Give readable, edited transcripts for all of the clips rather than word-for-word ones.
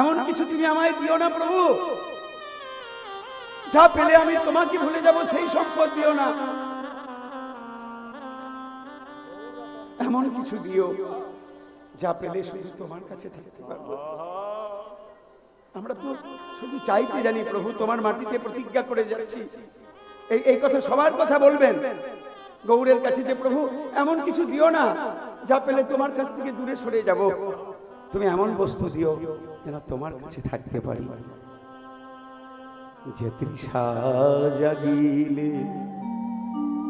এমন কিছু তুমি আমায় দিও না প্রভু, যা পেলে আমি তোমাকে ভুলে যাব, সেই সম্পদ দিও না। এমন কিছু দিও যা পেলে শুধু তোমার কাছে থাকতে পারবো। আমরা তো শুধু চাইতে জানি প্রভু, তোমার মাটিতে প্রতিজ্ঞা করে যাচ্ছি। এই কথা সবার কথা বলবেন গৌরের কাছে যে প্রভু এমন কিছু দিও না যা পেলে তোমার কাছ থেকে দূরে সরে যাব। তুমি এমন বস্তু দিও যেন তোমার কাছে থাকতে পারি। যে তৃষা জাগিলে,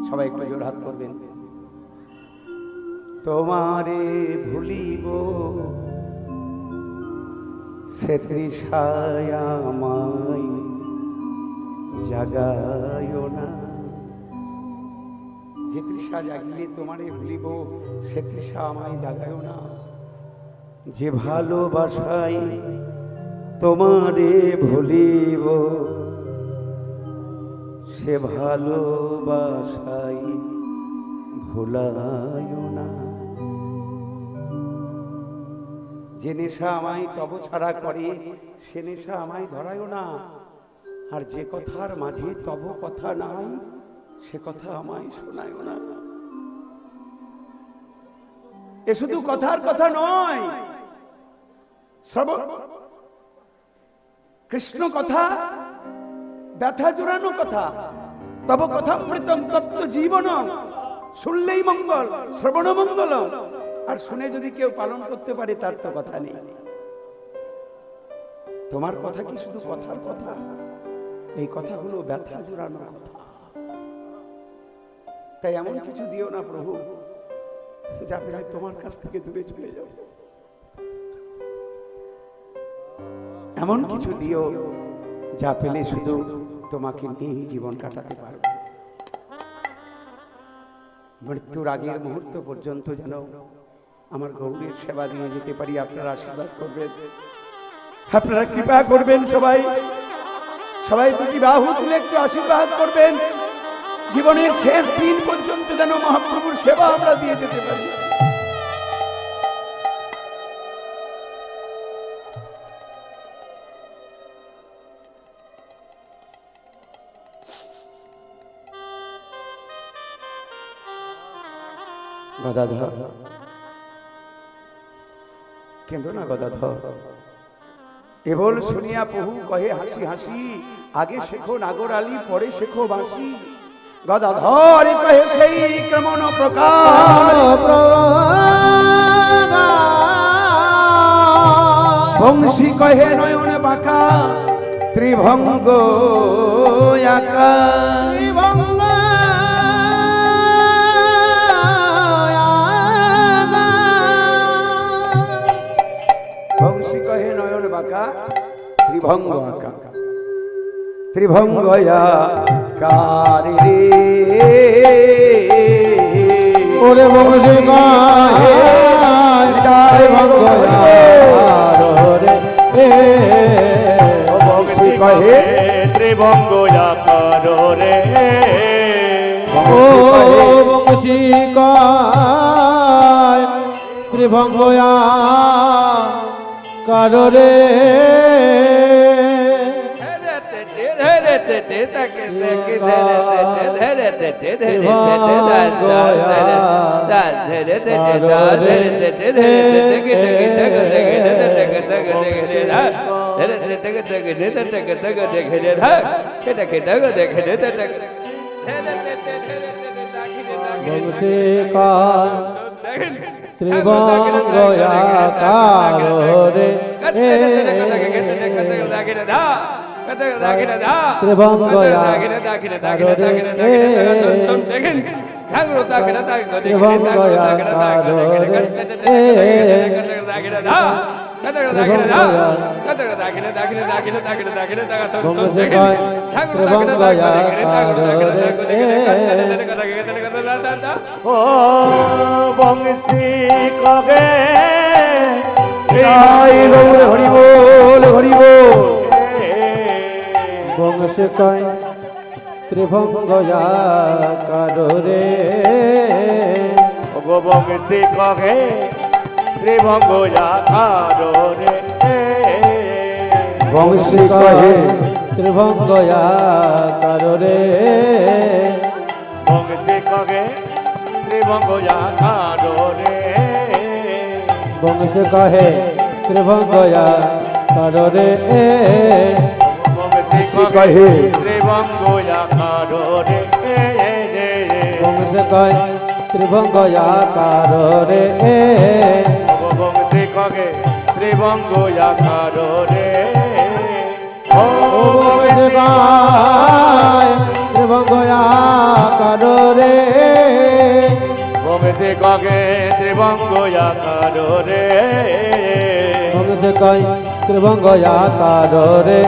সবাই একটু জোর হাত করবেন, তোমারে ভুলিব সে তৃষায় আমায় জাগায় না। যে তৃষা জাগিলে তোমারে ভুলিব সে তৃষা আমায় জাগায় না। যে ভালোবাসায় তোমারে ভুলিব সে ভালোবাসায় ভুলায় না। যে নেশা আমায় তব ছাড়া করে সে নেশা আমায় ধরায় না। আর যে কথার মাঝে তব কথা নাই সে কথা আমায় শোনায় না। এ শুধু কথার কথা নয়, কৃষ্ণ কথা ব্যথা জোড়ানো কথা। তব কথামৃতম তপ্ত জীবন, শুনলেই মঙ্গল, শ্রবণ মঙ্গল। আর শুনে যদি কেউ পালন করতে পারে তার তো কথা নেই। তোমার কথা কি শুধু কথার কথা? এই কথাগুলো ব্যথা জোড়ানো কথা। তাই এমন কিছু দিও না প্রভু যা পেলে তোমার কাছ থেকে দূরে চলে যাও। এমন কিছু দিও যা পেলে শুধু তোমাকে নিয়ে জীবন কাটাতে পারবে। মৃত্যুর আগের মুহূর্ত পর্যন্ত যেন আমার গৌরীর সেবা দিয়ে যেতে পারি। আপনারা আশীর্বাদ করবেন, আপনারা কৃপা করবেন। সবাই সবাই দুটি বাহু তুলে একটু আশীর্বাদ করবেন। জীবনের শেষ দিন পর্যন্ত যেন মহাপ্রভুর সেবা আমরা দিয়ে যেতে পারি। গদাধর, কেঁদো না গদাধর। এবল শুনিয়া প্রভু কহে হাসি হাসি, আগে শেখো নাগর আলী পরে শেখো বাঁশি। গদাধর কহে সেই ক্রমণ প্রকার, বংশী কহে নয়ন বাঁকা, ত্রিভঙ্গ আঁকা। বংশী কহে নয়ন বাঁকা, ত্রিভঙ্গ আঁকা। ত্রিভঙ্গ আকারে রে, ওরে বংশী কহে ত্রিভঙ্গ আকারে রে, বংশী কহে ত্রিভঙ্গ আকারে রে, ও বংশী কয় ত্রিভঙ্গ আকারে। ত্রিভঙ্গ আকারে ও বংশী কবে হরি বল হরি বল। বংশী কয় ত্রিভঙ্গ আকারে, গো বংশী কবে ত্রিভঙ্গ আকারে। বংশী কহে ত্রিভঙ্গয়াকার রে বংশী কহে ত্রিভঙ্গয়াকার রে বংশী কহে ত্রিভঙ্গয়াকার রে বংশী কহে ত্রিভঙ্গয়াকার রে বংশী কহে ত্রিভঙ্গয়াকার রে বংশী কহে ত্রিভঙ্গয়াকার রে ও বংশী কহে ত্রিভঙ্গয়াকার রে বংশী কহে ত্রিভঙ্গয়াকার রে বংশী কহে ত্রিভঙ্গয়াকার রে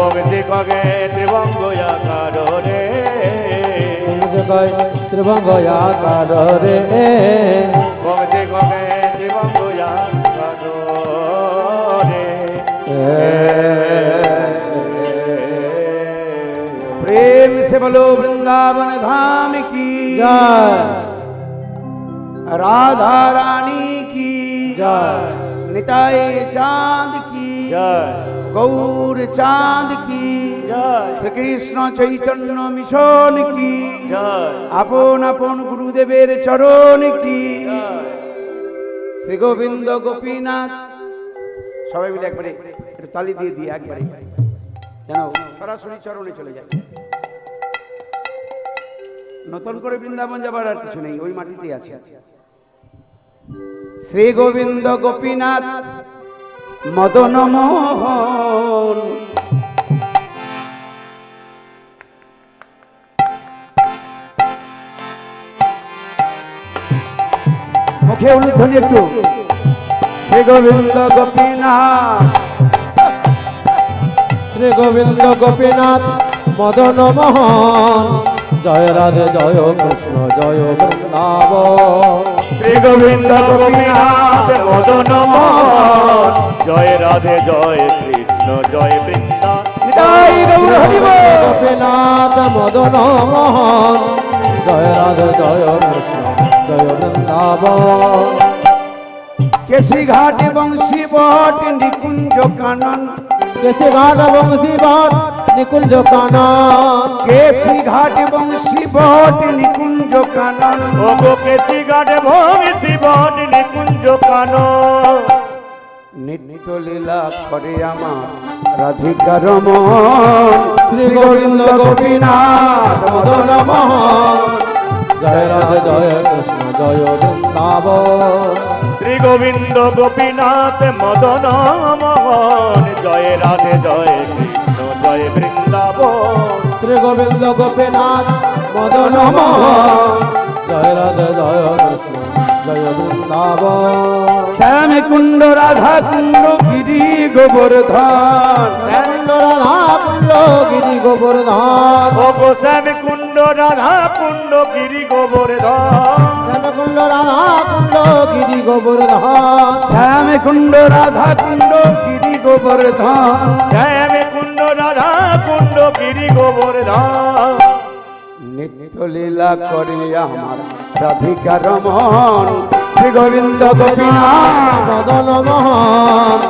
বংশী কহে ত্রিভঙ্গয়াকার রে বংশী কহে ত্রিভঙ্গয়াকার রে বংশী কহে ত্রিভঙ্গয়াকার রে प्रेम से बोलो वृंदावन धाम की जय राधा रानी की जय निताई चांद की জয় गौर चांद की জয় श्री कृष्ण चैतन्य मिशन की জয় আপন আপন গুরুদেবের চরণ কি শ্রী গোবিন্দ গোপীনাথ সবাই মিলে একবারে একটু তালি দিয়ে দিয়ে একবারে যেন সরাসরি চরণে চলে যায়। নতুন করে বৃন্দাবন যাবার আর কিছু নেই, ওই মাটিতেই আছে। শ্রী গোবিন্দ গোপীনাথ মদন মোহন মুখে উলুধ্বনি একটু। শ্রী গোবিন্দ গোপীনাথ শ্রী গোবিন্দ গোপীনাথ মদন মোহন জয় রাধে জয় কৃষ্ণ জয় বৃন্দাবন শ্রী গোবিন্দ গোপীনাথ মদন মোহন জয় রাধে জয় কৃষ্ণ জয় বৃন্দাবন নিতাই গৌর হরি বল। গোপীনাথ মদন মোহন জয় রাধে জয় কৃষ্ণ জয় বৃন্দাবন কেশি ঘাট বংশী বট নিকুঞ্জ কানন কেশে ঘাট বংশী বট নিকুঞ্জ কানন কেশি ঘাট বংশী বট নিকুঞ্জ কানন ও গো কেশি ঘাট ভঙ্গি বট নিকুঞ্জ কান নিত্য লীলা করে আমার রাধিকা রমন শ্রী গোবিন্দ গোপীনাথ মদন মোহন জয় রাধে জয় কৃষ্ণ জয় বৃন্দাবন শ্রী গোবিন্দ গোপীনাথ মদন মোহন জয় রাধে জয় কৃষ্ণ জয় বৃন্দাবন শ্রী গোবিন্দ গোপীনাথ মদন মোহন জয় রাধে জয় কৃষ্ণ জয় বৃন্দাবন শ্যাম কুণ্ড রাধা কুণ্ড গিরি গোবর্ধন শ্যামকুণ্ড রাধা কুণ্ড গিরি গোবর্ধন ও গো শ্যাম কুণ্ড রাধা কুণ্ড গিরি গোবর্ধন শ্যামকুণ্ড রাধা কুণ্ড গিরি গোবর্ধন শ্যাম কুণ্ড রাধা কুণ্ড গিরি গোবর্ধন শ্যাম কুণ্ড রাধা কুণ্ড গিরি গোবর্ধন নিত্য লীলা করে আমার রাধিকা রমন শ্রী গোবিন্দ গোপীনাথ মদন মোহন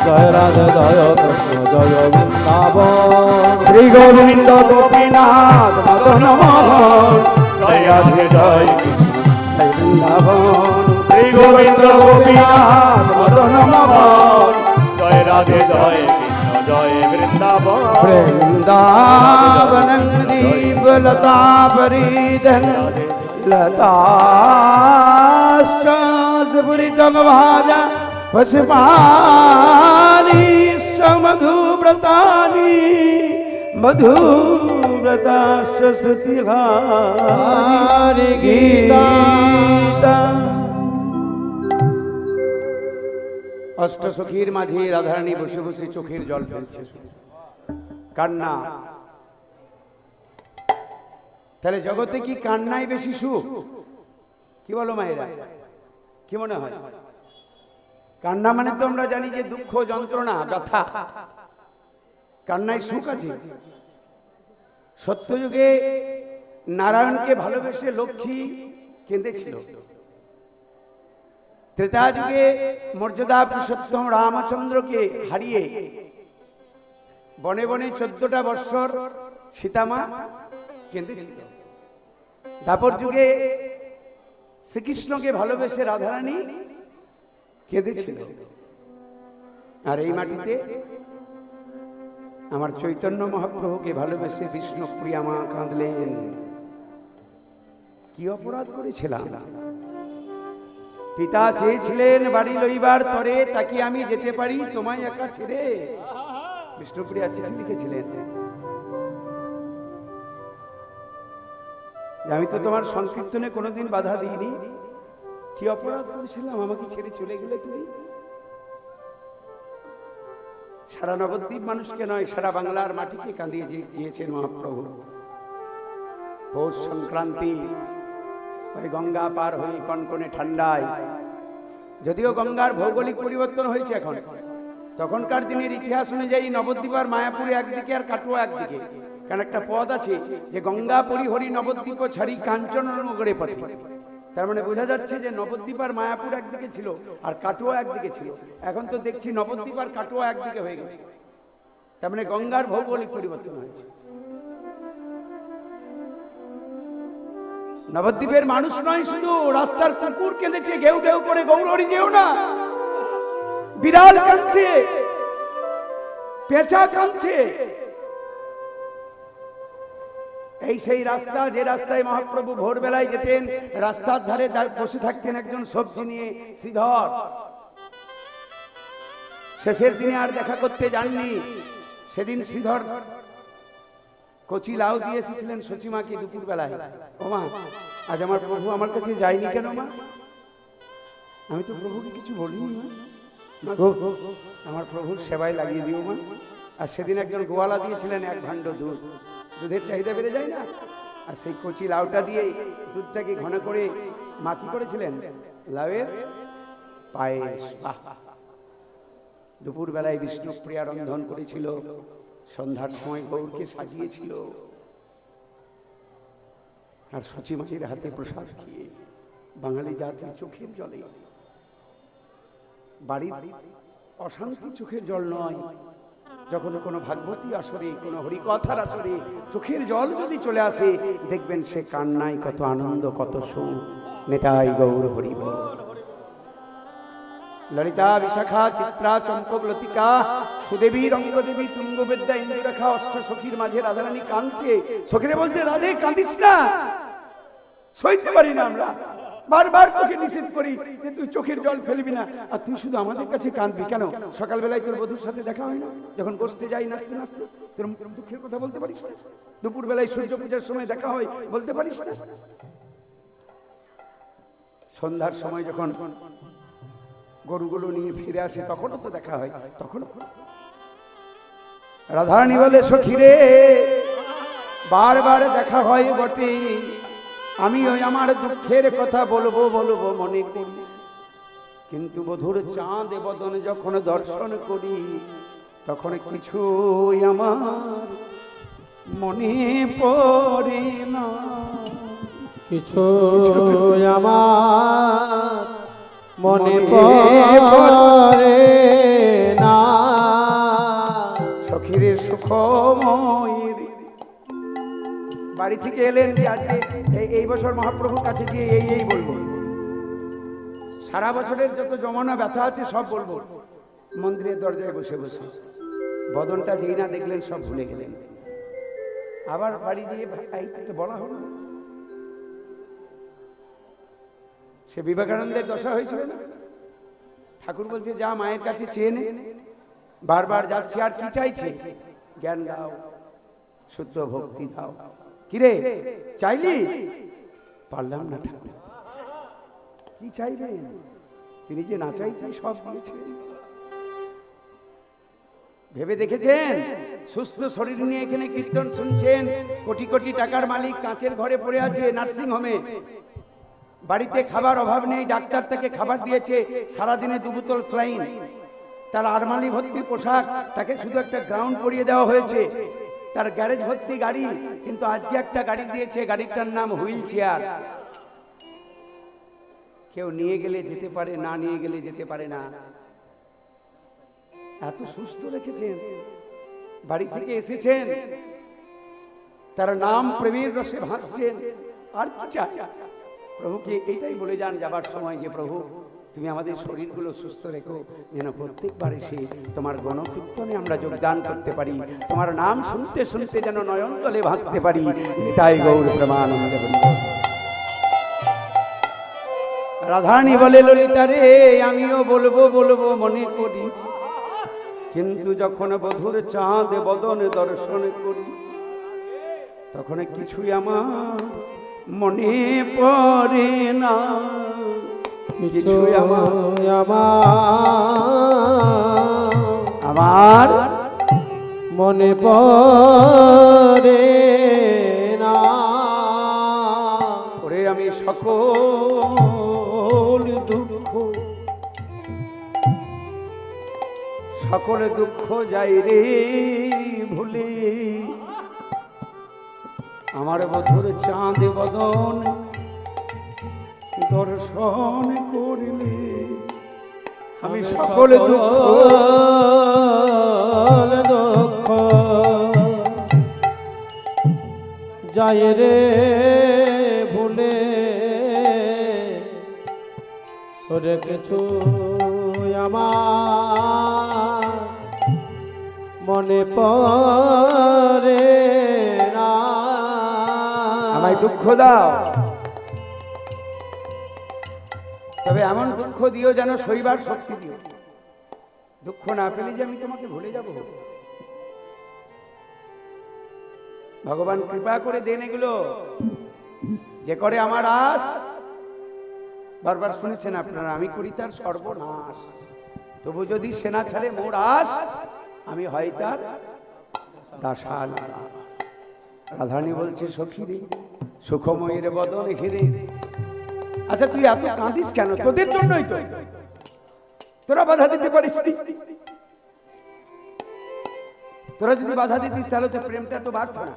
জয় রাধে জয় কৃষ্ণ জয় বৃন্দাবন শ্রী গোবিন্দ গোপীনাথ মদন মোহন জয় রাধে জয় কৃষ্ণ জয় বৃন্দাবন শ্রী গোবিন্দ গোপীনাথ মদন মোহন জয় রাধে জয় কৃষ্ণ জয় বৃন্দাবন বৃন্দাবন দীপ লতা পরিদন লতাশ্চুরিতম ভাজা পশুপানি মধুব্রতানি মধুব্রতাশ্চ শ্রুতিহারি গীতা অষ্টসখীর মাঝে রাধারানী বসে বসে চোখের জল ফেলছে, কান্না। তাহলে জগতে কি কান্নাই বেশি সুখ? কি বলো মায়েরা, কি মনে হয়? কান্না মানে তো আমরা জানি যে দুঃখ, যন্ত্রণা, ব্যথা। কান্নায় সুখ আছে? সত্যযুগে নারায়ণকে ভালোবেসে লক্ষ্মী কেঁদেছিল। ত্রেতা যুগে মর্যাদা পুরুষোত্তম রামচন্দ্রকে হারিয়ে বনে বনে 14টা বৎসর সীতামা কেঁদেছিল। দাপর যুগে শ্রীকৃষ্ণকে ভালোবেসে রাধারানী কেঁদেছিল। আর এই মাটিতে আমার চৈতন্য মহাপ্রভুকে ভালোবেসে বিষ্ণুপ্রিয়া মা কাঁদলেন। কি অপরাধ করেছিলাম? পিতা চেয়েছিলেন বাড়ি লইবার তরে, তাকে আমি যেতে পারি তোমায় একা ছেড়ে? বিষ্ণুপ্রিয়া চিঠি লিখেছিলেন, আমি তো তোমার সংকীর্তনে কোনোদিন বাধা দিইনি। কি অপরাধ করেছিলাম আমাকে ছেড়ে চলে গেলে তুমি? সারা নবদ্বীপ মানুষকে নয়, সারা বাংলার মাটিকে কাঁদিয়ে গিয়েছেন মহাপ্রভু। পৌষ সংক্রান্তি, ওই গঙ্গা পার হয়ে কনকনে ঠান্ডায়, যদিও গঙ্গার ভৌগোলিক পরিবর্তন হয়েছে এখন, তখনকার দিনের ইতিহাস অনুযায়ী নবদ্বীপ আর মায়াপুরে একদিকে আর কাটুয়া একদিকে। কারণ একটা পদ আছে যে গঙ্গা পরিহরি নবদ্বীপ ছাড়ি কাঞ্চননগরে পথে। তার মানে বোঝা যাচ্ছে যে নবদ্বীপ আর মায়াপুর একদিকে ছিল আর কাটুয়া একদিকে ছিল। এখন তো দেখছি নবদ্বীপ আর কাটুয়া একদিকে হয়ে গেছে। তার মানে গঙ্গার ভৌগোলিক পরিবর্তন হয়েছে। নবদ্বীপের মানুষ নয় শুধু, রাস্তার কুকুর কেঁদেছে ঘেউ ঘেউ করে, গৌরহরি যেও না। বিড়াল কাঁদছে, পেঁচা কাঁদছে। এই সেই রাস্তা, যে রাস্তায় মহাপ্রভু ভোরবেলায় যেতেন। রাস্তার ধারে বসে থাকতেন একজন সবজি নিয়ে, শ্রীধর। শেষের দিনে আর দেখা করতে যাননি। সেদিন শ্রীধর কচি লাউ দিয়ে এসেছিলেন সচিমাকে দুপুর বেলায়। ও মা, আজ আমার প্রভু আমার কাছে যায়নি কেন মা? আমি তো প্রভুকে কিছু বলিনি মা। আমার প্রভুর সেবায় লাগিয়ে দিও মা। আর সেদিন একজন গোয়ালা দিয়েছিলেন 1 ভাণ্ড দুধ। দুধের চাহিদা বেড়ে যায় না? আর সেই কচি লাউটা দিয়ে দুধটাকে ঘন করে মা কি করেছিলেন? লাউয়ের পায়েস। দুপুর বেলায় বিষ্ণুপ্রিয়া রন্ধন করেছিল, সন্ধ্যার সময় গৌরকে সাজিয়েছিল। আর সচিমায়ের হাতে প্রসাদ খেয়ে বাঙালি জাতির চোখের জলে, বাড়ির অশান্তি চোখের জল নয়, যখন কোনো ভাগবতী আসরে, কোনো হরিকথার আসরে চোখের জল যদি চলে আসে, দেখবেন সে কান্নায় কত আনন্দ, কত সুখ। নেতাই গৌর হরি বল। ললিতা, বিশাখা, চিত্রা, চম্পক, লতিকা, সুদেবী, রঙ্গদেবী, তুঙ্গবেদ্যা, ইন্দিরেখা, অষ্ট সখীর মাঝে রাধারানী কাঁদছে। সখীরে বলছে, রাধে কাঁদিস না, সইতে পারি না আমরা। বারবার তোকে নিষেধ করি যে তুই চোখের জল ফেলবি না, আর তুই শুধু আমাদের কাছে কাঁদবি কেন? সকালবেলায় তোর বধূর সাথে দেখা হয় না? যখন গোষ্ঠে যাই নাচতে নাচতে, তোর দুঃখের কথা বলতে পারিস না? দুপুর বেলায় সূর্য পূজার সময় দেখা হয়, বলতে পারিস না? সন্ধ্যার সময় যখন গরুগুলো নিয়ে ফিরে আসে, তখনও তো দেখা হয়। তখন রাধারানী বলে, সখীরে বারবার দেখা হয় বটে, আমি ওই আমার দুঃখের কথা বলবো বলবো মনে করি, কিন্তু বধুর চাঁদ বদন যখন দর্শন করি, তখন কিছুই আমার মনে পড়ে না। কিছু আমার মনে পড়ে না। সখীরে সুখময় বাড়ি থেকে এলেন যে আজকে এই বছর মহাপ্রভুর কাছে গিয়ে এই বলবো, সারা বছরের যত জমানা ব্যথা আছে সব বলবো। মন্দিরের দরজায় বসে বসে বদনটা যেই না দেখলেন সব ভুলে গেলেন। আবার বাড়ি গিয়ে এইটা বলা হলো, সে বিবেকানন্দের দশা হয়েছিল না? ঠাকুর বলছে, যা মায়ের কাছে চেয়ে নে। বারবার যাচ্ছে, আর কি চাইছে? জ্ঞান দাও, শুদ্ধ ভক্তি দাও। কিরে চাইলি? পারলাম না ঠাকুর। কি চাইবেন? তিনি যে না চাইতেন সব দিয়েছেন। ভেবে দেখেছেন? সুস্থ শরীর নিয়ে এখানে কীর্তন শুনছেন, কোটি কোটি টাকার মালিক কাঁচের ঘরে পড়ে আছে নার্সিং হোমে, বাড়িতে খাবার অভাব নেই, ডাক্তার তাকে খাবার দিয়েছে, সারাদিনে 2 বোতল স্যালাইন, তার আরমালি ভর্তি পোশাক, তাকে শুধু একটা গ্রাউন্ড পরিয়ে দেওয়া হয়েছে, তার গ্যারেজ ভর্তি গাড়ি, কিন্তু আজকে একটা গাড়ি দিয়েছে, গাড়িটার নাম হুইল চেয়ার। কেউ নিয়ে গেলে যেতে পারে, না নিয়ে গেলে যেতে পারে না। এত সুস্থ রেখেছেন। বাড়ি থেকে এসেছেন, তার নাম প্রেমের রসে ভাসছেন, আর কি চাই? প্রভুকে এটাই বলে যান যাবার সময় যে প্রভু তুমি আমাদের শরীরগুলো সুস্থ রেখো, যেন প্রত্যেকবার এসে তোমার গণকীর্তনে আমরা যোগদান করতে পারি, তোমার নাম শুনতে শুনতে যেন নয়ন জলে ভাসতে পারি। তাই গৌর প্রেমানন্দে বলি। রাধারানী বলে ললিতা রে, আমিও বলবো বলবো মনে করি, কিন্তু যখন বধুর চাঁদ বদন দর্শন করি, তখন কিছুই আমার মনে পড়ে না, কিছুই আমার মনে পড়ে না। ওরে আমি সকল দুঃখ যাই রে ভুলে, আমার বধুর চাঁদ বদন দর্শন করলে, আমি সকল দুঃখ যাই রে ভুলে, ওরে কিছু আমার মনে পড়ে না। আমায় দুঃখ দাও, তবে এমন দুঃখ দিও যেন সইবার শক্তি দিও। দুঃখ না পেলে যে আমি তোমাকে ভুলে যাব। ভগবান কৃপা করে দেন এগুলো, যে করে আমার আশ। বারবার শুনেছেন আপনারা, আমি করি তার সর্বনাশ, তবু যদি সেনা ছাড়ে মোর আশ, আমি হয় তার দাসাল। রাধারানী বলছে সখী রে, সুখময়ের বদন ঘিরে। আচ্ছা তুই এত কাঁদিস কেন? তোদের জন্যই তো, তোরা বাধা দিতে পারিস নি। তোরা যদি বাধা দিতিস তাহলে তো প্রেমটা তো বাড়ত না।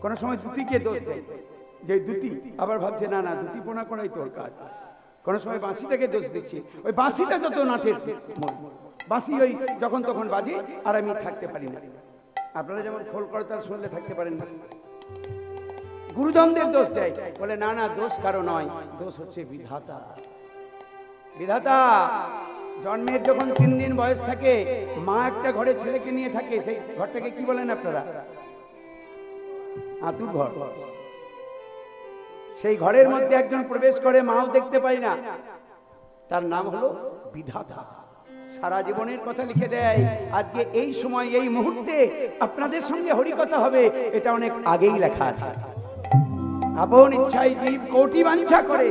কোন সময় দুতিকে দোষ দেয়, যে দুতি আবার ভাবছে না না দুতি পোনা করাই তোর কাজ। কোন সময় বাঁশিটাকে দোষ দিচ্ছে, ওই বাঁশিটা যত নাটের বাঁশি ওই যখন তখন বাজে, আর আমি থাকতে পারি না। আপনারা যেমন খোল করতাল শুনলে থাকতে পারেন না। গুরুজনদের দোষ দেয়, বলে না না দোষ কারো নয়, দোষ হচ্ছে বিধাতা। বিধাতা জন্মের যখন 3 দিন বয়স থাকে, মা একটা ঘরে ছেলেকে নিয়ে থাকে, সেই ঘরটাকে কি বলেন আপনারা? আতুর ঘর। সেই ঘরের মধ্যে একজন প্রবেশ করে, মাও দেখতে পায় না, তার নাম হলো বিধাতা। সারা জীবনের কথা লিখে দেয়। আজকে এই সময় এই মুহূর্তে আপনাদের সঙ্গে হরিকথা হবে, এটা অনেক আগেই লেখা আছে। আপন ইচ্ছায় জীব কোটি বাঞ্ছা করে,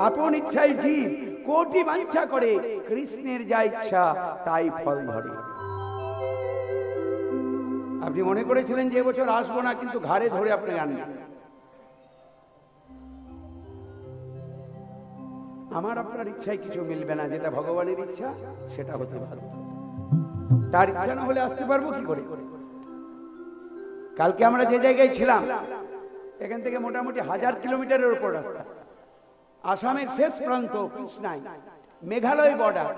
আপন ইচ্ছায় জীব কোটি বাঞ্ছা করে, কৃষ্ণের যা ইচ্ছা তাই ফল ধরে। আপনি মনে করেছিলেন যে এবছর আসবো না, কিন্তু ঘাড়ে ধরে আপনি আনবেন। আমার আপনার ইচ্ছায় কিছু মিলবে না, যেটা ভগবানের ইচ্ছা সেটা হতে বাধ্য। তার ইচ্ছা না হলে আসতে পারবো কি করে? কালকে আমরা যে জায়গায় ছিলাম, এখান থেকে মোটামুটি 1000 কিলোমিটারের উপর রাস্তা, আসামের শেষ প্রান্ত কৃষ্ণাই, মেঘালয় বর্ডার।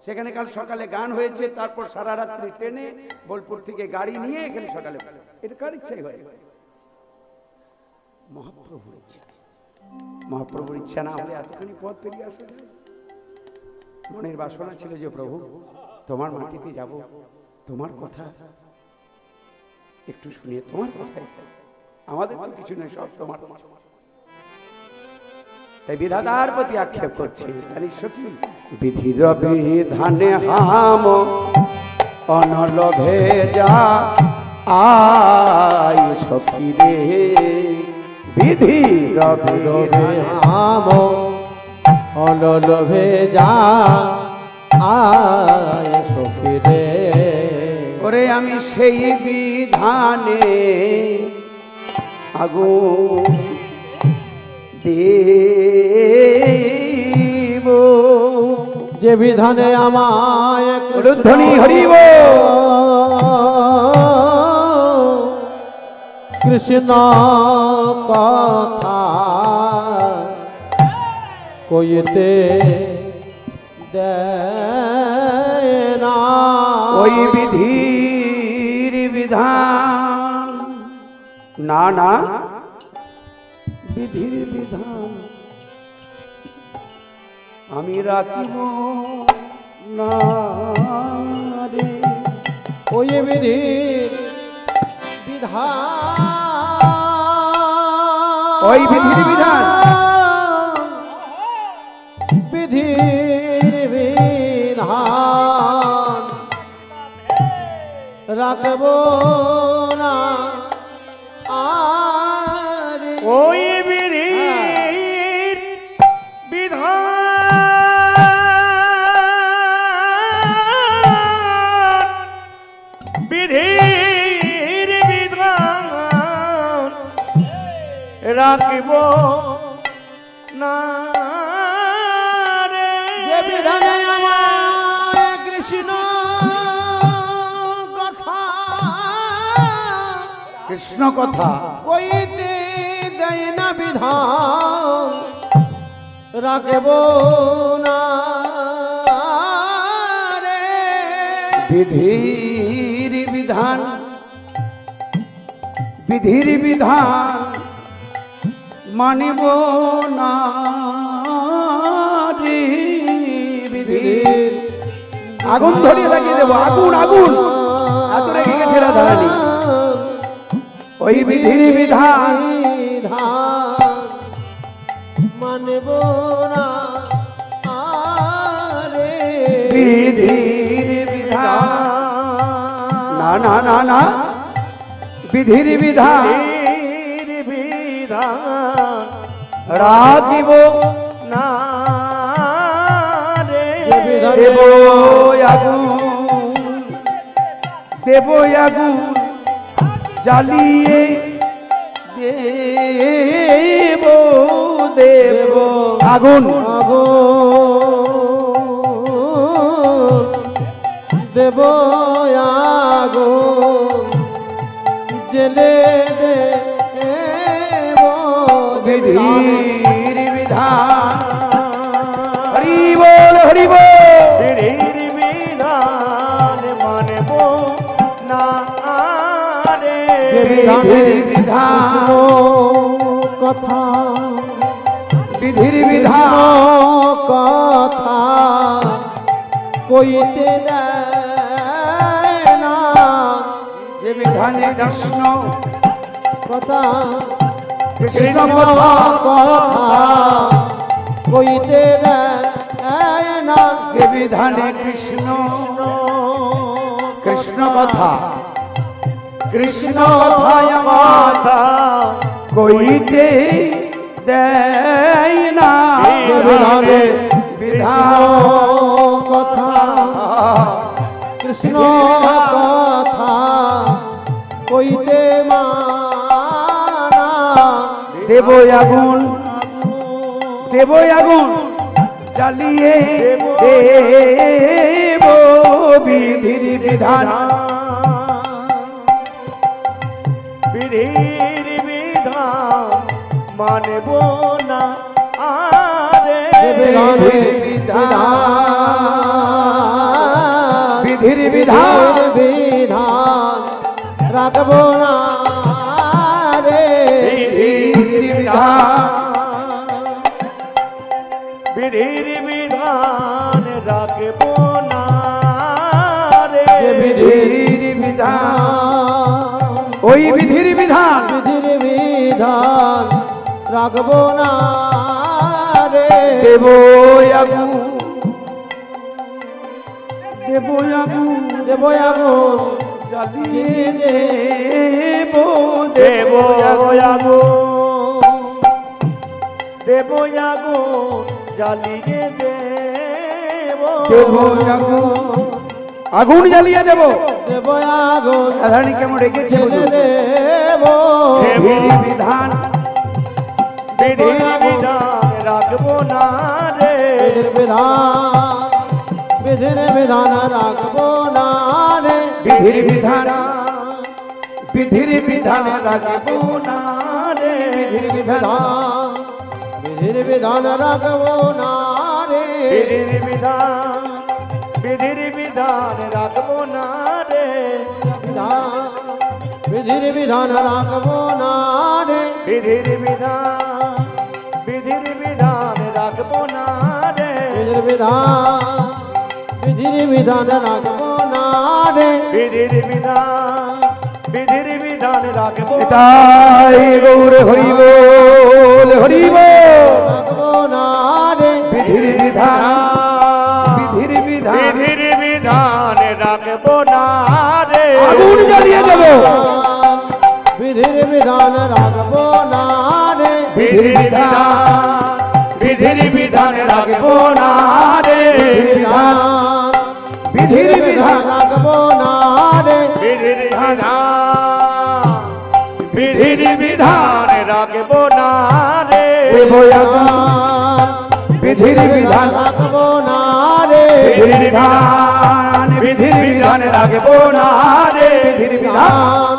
সেখানে কাল সকালে গান হয়েছে, তারপর সারা রাত্রি ট্রেনে বোলপুর থেকে গাড়ি নিয়ে এখানে সকালে। এটা কার ইচ্ছাই হয়? মহাপ্রভুর ইচ্ছা। মহাপ্রভুর ইচ্ছা না হলে এতখানি পথ পেরিয়ে আসে। মনের বাসনা ছিল যে প্রভু তোমার মাটিতে যাব, তোমার কথা একটু শুনিয়ে, তোমার কথাই আমাদের তো কিছু নেই, সব তোমার। তাই বিধাতার প্রতি আক্ষেপ করছে, বিধির বিধানে হাম অনলভে যা আয় সখী রে, বিধির হাম অনলভে যা আয় সখী রে। ওরে আমি সেই বিধানে আগুন দেব, যে বিধানে আমায় ধ্বনি হরিব কৃষ্ণ কথা কইতে দেয় না। ওই বিধি বিধান, না না বিধির বিধান আমি রাখিব না রে। ওই বিধির বিধান, ওই বিধির বিধান, বিধির বিধান রাখব না আর। ওই বিধির বিধান, বিধির বিধান রাখিব না রে। যে বিধানে আমার কৃষ্ণ কথা কৃষ্ণ কথা কইতে দেয় না বিধান রাখব না রে। বিধির বিধান, বিধির বিধান মানিব না রে। বিধির আগুন ধরিয়ে লাগিয়ে দেবো, আগুন আগুন, এত রেগে গেছে রাধারানী। ওই বিধির বিধান মানব না আরে। বিধির বিধান, না না না না বিধির বিধান বিধির বিধান রাখিব না রে। দেব আগুন, দেব আগুন জ্বালিয়ে দেব, দেব আগুন, আগুন দেব আগুন জেলে দেব। বিধির বিধান, হরি বল হরি বল। বিধির বিধান মানব না রে। বিধির বিধান, কথা বিধির বিধান কথা কইতে দেয় না। যে বিধানে কৃষ্ণ কথা কৃষ্ণ কথা কথা, কইতে দেয় না। যে বিধানে কৃষ্ণ কৃষ্ণ কথা, কৃষ্ণ কথা আমার কথা কইতে দেয় না। যে বিধানে বিধান কথা কৃষ্ণ কথা কইতে মানা। দেব আগুন, দেব আগুন জ্বালিয়ে দেব। বিধির বিধান, বিধির বিধান মানব না আরে। যে বিধানে বিধির বিধান, বিধান রাখব না রে। বিধির বিধান, বিধির বিধান রাখব না রে। যে বিধির বিধান, ওই বিধির বিধান বিধির বিধান রাখব না রে। দেব আগুন, দেব আগুন, দেব আগুন জ্বালিয়ে দেব। দেব আগুন, দেব আগুন জ্বালিয়ে দেব। দেব আগুন, আগুন জ্বালিয়ে দেব। দেব আগুন রাধারানী কেমন রেখেছে জেলে দেব। বিধির বিধান, বিধির বিধান রাখব না রে। বিধির বিধান, বিধির বিধান রাখব না রে। বিধির বিধান, বিধির বিধান রাখব না রে। বিধির বিধান, বিধির বিধান রাখব না রে। বিধির বিধান, বিধির বিধান রাখব না রে। বিধির বিধান রাখবো না রে বিধির বিধান রাখবো না রে বিধির বিধান রাখবো না রে বিধির বিধান রাখবো তাই গৌর হরি বল হরি বল। রাখবো না রে বিধির বিধান বিধির বিধান বিধির বিধান রাখবো না রে আগুন জ্বালিয়ে দেবো। বিধির বিধান রাখবো না রে বিধির বিধান রাখবো না রে বিধির বিধান রাখবো না রে বিধির বিধান রাখবো না রে বিধির বিধান রাখবো না রে বিধির বিধান রাখবো না রে বিধির বিধান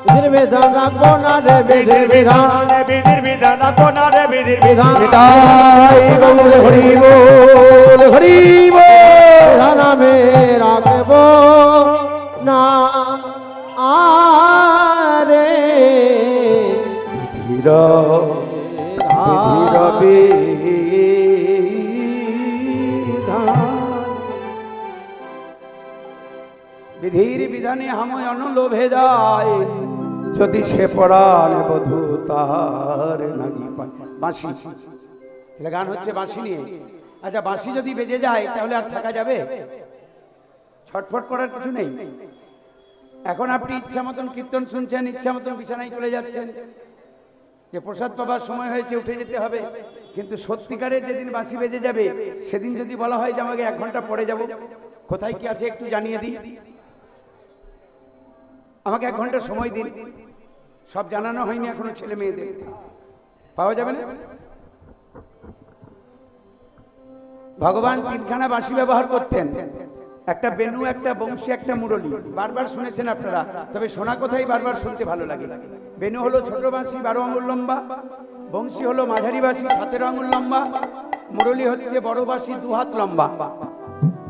বিধির বিধান রাখবো না রে বিধির বিধান বিধির বিধান রাখবো না রে বিধির বিধান তাই গৌর হরি বল হরি বল। বিধান আমি রাখবো না আরে ধীর ধীর বিধির বিধানে হাময় অনুলোভে যায় যদি সে পড়ান বধূ তার নাগি পায়। বাঁশি তাহলে গান হচ্ছে বাঁশি নিয়ে। আচ্ছা বাঁশি যদি বেজে যায় তাহলে আর থাকা যাবে? ছটফট করার কিছু নেই। এখন আপনি ইচ্ছা মতন কীর্তন শুনছেন, ইচ্ছা মতন বিছানায় চলে যাচ্ছেন, যে প্রসাদ পাবার সময় হয়েছে উঠে যেতে হবে। কিন্তু সত্যিকারের যেদিন বাঁশি বেজে যাবে সেদিন যদি বলা হয় যে আমাকে 1 ঘন্টা পরে যাব, কোথায় কি আছে একটু জানিয়ে দিই, আমাকে 1 ঘন্টা সময় দিন, সব জানানো হয়নি এখনো ছেলে মেয়েদের, পাওয়া যাবে না? ভগবান 3খানা বাঁশি ব্যবহার করতেন, একটা বেনু, একটা বংশী, একটা মুরলী। বারবার শুনেছেন আপনারা, তবে শোনা কোথায় বারবার শুনতে ভালো লাগে। বেনু হলো ছোট বাঁশি 12 আঙুল লম্বা, বংশী হলো মাঝারি বাঁশি 17 আঙুল লম্বা, মুরলী হচ্ছে বড় বাঁশি 2 হাত লম্বা।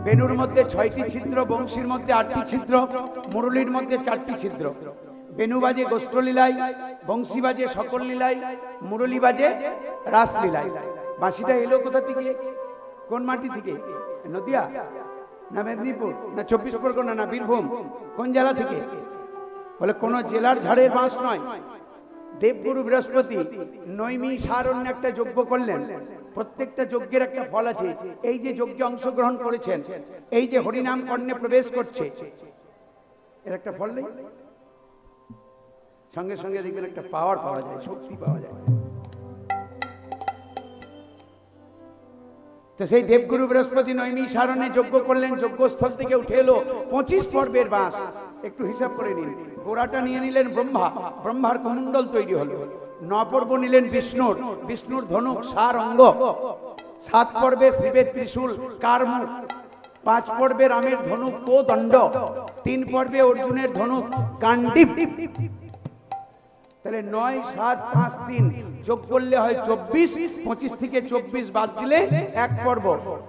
বেনুর মধ্যে 6টি ছিদ্র, বংশীর মধ্যে 8টি ছিদ্র, মুরলীর মধ্যে 4টি ছিদ্র। বেনু বাজে গোষ্ঠলীলায়, বংশী বাজে সকল লীলায়, মুরলী বাজে রাসলীলায়। বাঁশিটা এলো কোথা থেকে, কোন মাটি থেকে? নদিয়া না মেদিনীপুর না 24 পরগনা না বীরভূম, কোন জেলা থেকে? বলে কোন জেলার ঝাড়ের বাঁশ নয়। দেবগুরু বৃহস্পতি নৈমিষারণ্যে একটা যজ্ঞ করলেন। প্রত্যেকটা যজ্ঞের একটা ফল আছে। এই যে যজ্ঞে অংশগ্রহণ করেছেন, এই যে হরিনাম কর্ণে প্রবেশ করছে, এর একটা ফল নেই? সঙ্গে সঙ্গে দেখবেন একটা পাওয়ার পাওয়া যায়, শক্তি পাওয়া যায়। তো সেই দেবগুরু বৃহস্পতি নৈমিষারণ্যে যজ্ঞ করলেন, যজ্ঞস্থল থেকে উঠে এলো 25 পর্বের বাঁশ। একটু হিসাব করে নিন। গোড়াটা নিয়ে নিলেন ব্রহ্মা, ব্রহ্মার কমণ্ডল তৈরি হলো। 9 পর্ব নিলেন বিষ্ণুর, বিষ্ণুর ধনুক 4 অঙ্গ। 7 পর্বে শিবের ত্রিশূল কারমুখ, 5 পর্বে রামের ধনুক কোদণ্ড, 3 পর্বে অর্জুনের ধনুক গান্ডীব। তাহলে 9, 7, 5, 3 যোগ করলে হয় 24। 25 থেকে 24 বাদ দিলে 1 পর্ব।